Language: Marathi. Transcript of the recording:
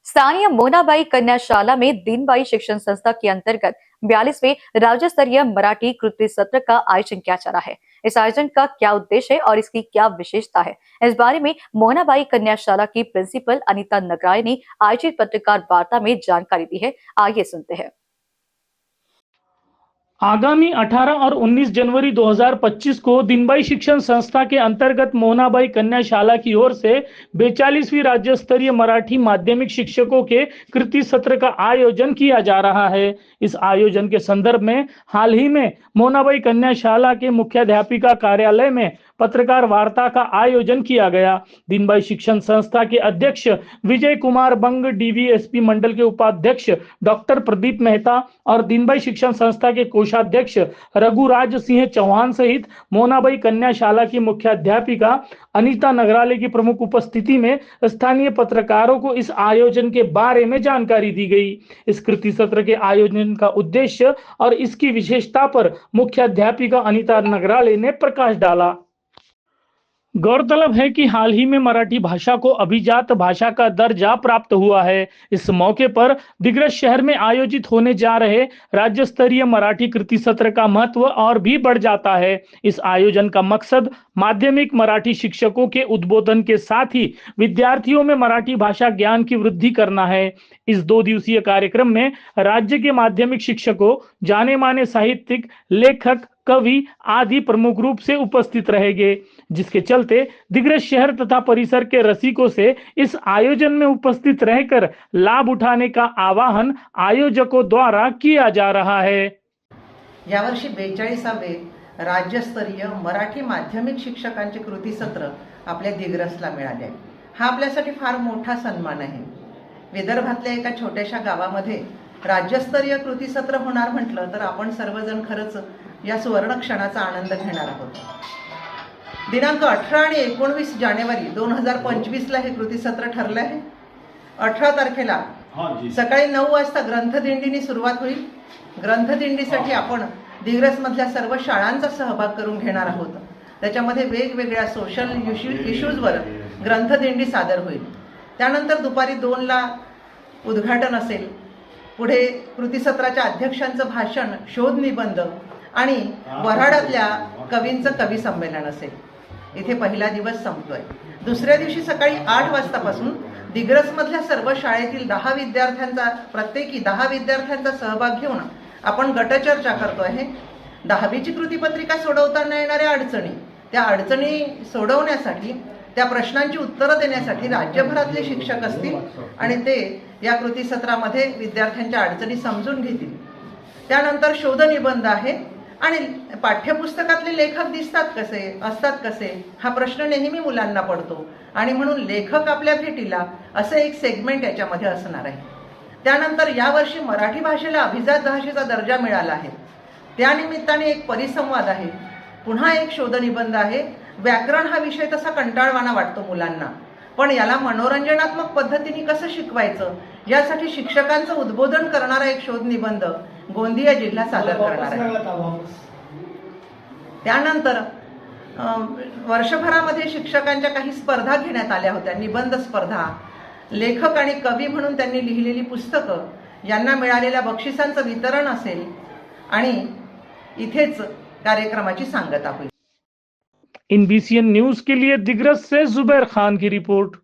स्थानीय मोनाबाई कन्याशाला में दीनबाई शिक्षण संस्था के अंतर्गत 42वें राज्य स्तरीय मराठी कृति सत्र का आयोजन किया जा रहा है। इस आयोजन का क्या उद्देश्य है और इसकी क्या विशेषता है, इस बारे में मोनाबाई कन्याशाला की प्रिंसिपल अनीता नगराय ने आयोजित पत्रकार वार्ता में जानकारी दी है। आइए सुनते हैं। आगामी 18 और 19 जनवरी 2025 को दीनबाई शिक्षण संस्था के अंतर्गत मोनाबाई कन्याशाला की ओर से 42वीं राज्य स्तरीय मराठी माध्यमिक शिक्षकों के कृति सत्र का आयोजन किया जा रहा है। इस आयोजन के संदर्भ में हाल ही में मोनाबाई कन्याशाला के मुख्याध्यापिका कार्यालय में पत्रकार वार्ता का आयोजन किया गया। दीनबाई शिक्षण संस्था के अध्यक्ष विजय कुमार बंग, डीवीएसपी मंडल के उपाध्यक्ष डॉक्टर प्रदीप मेहता और दीनबाई शिक्षण संस्था के कोषाध्यक्ष रघुराज सिंह चौहान सहित मोनाबाई कन्याशाला की मुख्याध्यापिका अनीता नगराले की प्रमुख उपस्थिति में स्थानीय पत्रकारों को इस आयोजन के बारे में जानकारी दी गई। इस कृति सत्र के आयोजन का उद्देश्य और इसकी विशेषता पर मुख्याध्यापिका अनीता नगराले ने प्रकाश डाला। गौरतलब है कि हाल ही में मराठी भाषा को अभिजात भाषा का दर्जा प्राप्त हुआ है। इस मौके पर दिग्रस शहर में आयोजित होने जा रहे राज्य स्तरीय मराठी कृति सत्र का महत्व और भी बढ़ जाता है। इस आयोजन का मकसद माध्यमिक मराठी शिक्षकों के उद्बोधन के साथ ही विद्यार्थियों में मराठी भाषा ज्ञान की वृद्धि करना है। इस 2 दिवसीय कार्यक्रम में राज्य के माध्यमिक शिक्षकों, जाने माने साहित्यिक, लेखक, कवि आदि प्रमुख रूप से उपस्थित रहेंगे, जिसके चलते दिग्रस शहर तथा परिसर के रसिकों से इस आयोजन में उपस्थित रहकर लाभ उठाने का आवाहन आयोजकों द्वारा किया जा रहा है। यावर्षी 42वे राज्यस्तरीय मराठी माध्यमिक शिक्षकांचे कृती सत्र आपल्या दिग्रसला मिळाले आहे। हा आपल्यासाठी फार मोठा सन्मान आहे। विदर्भातल्या एका छोट्याशा गावामध्ये राज्यस्तरीय कृती सत्र होणार म्हटलं तर आपण सर्वजण खरंच या सुवर्ण क्षणाचा आनंद घेणार आहोत। दिनांक 18 आणि 19 जानेवारी 2025 ला हे कृती सत्र ठरले आहे। 18 तारखेला सकाळी 9 वाजता ग्रंथदिंडीने सुरुवात होईल। ग्रंथदिंडीसाठी आपण दिग्रस मधल्या सर्व शाळांचा सहभाग करून घेणार आहोत। त्याच्यामध्ये वेगवेगळ्या सोशल इश्यूजवर ग्रंथदिंडी सादर होईल। त्यानंतर दुपारी 2 ला उद्घाटन असेल। पुढे कृती सत्राच्या अध्यक्षांचं भाषण, शोध निबंध आणि वऱ्हाडातल्या कवींचं कवी संमेलन असेल। इथे पहिला दिवस संपतोय। दुसऱ्या दिवशी सकाळी 8 वाजतापासून दिग्रस मधल्या सर्व शाळेतील 10 विद्यार्थ्यांचा प्रत्येकी 10 विद्यार्थ्यांचा सहभाग घेऊन आपण गटचर्चा करतो आहे। 10वीची कृतीपत्रिका सोडवताना येणाऱ्या अडचणी, त्या अडचणी सोडवण्यासाठी, त्या प्रश्नांची उत्तरं देण्यासाठी राज्यभरातले शिक्षक असतील आणि ते या कृती सत्रामध्ये विद्यार्थ्यांच्या अडचणी समजून घेतील। त्यानंतर शोध निबंध आहे आणि पाठ्यपुस्तकातले लेखक असतात कसे हा प्रश्न नेहमी मुलांना पडतो आणि म्हणून लेखक आपल्या भेटीला असे एक सेगमेंट याच्यामध्ये असणार आहे। त्यानंतर यावर्षी मराठी भाषेला अभिजात भाषेचा दर्जा मिळाला आहे। त्यानिमित्ताने एक परिसंवाद आहे, पुन्हा एक शोध निबंध आहे। व्याकरण हा विषय तसा कंटाळवाणा वाटतो मुलांना, पण याला मनोरंजनात्मक पद्धतीने कसं शिकवायचं यासाठी शिक्षकांचं उद्बोधन करणारा एक शोध निबंध गोंदिया जिल्हा सादर करणार आहे। त्यानंतर वर्षभरामध्ये शिक्षकांच्या काही स्पर्धा घेण्यात आल्या होत्या। निबंध स्पर्धा, लेखक आणि कवी म्हणून त्यांनी लिहिलेली पुस्तकं यांना मिळालेल्या बक्षिसांचं वितरण असेल आणि इथेच कार्यक्रमाची सांगता होईल। NBCN न्यूज के लिए दिग्रस से जुबैर खान की रिपोर्ट।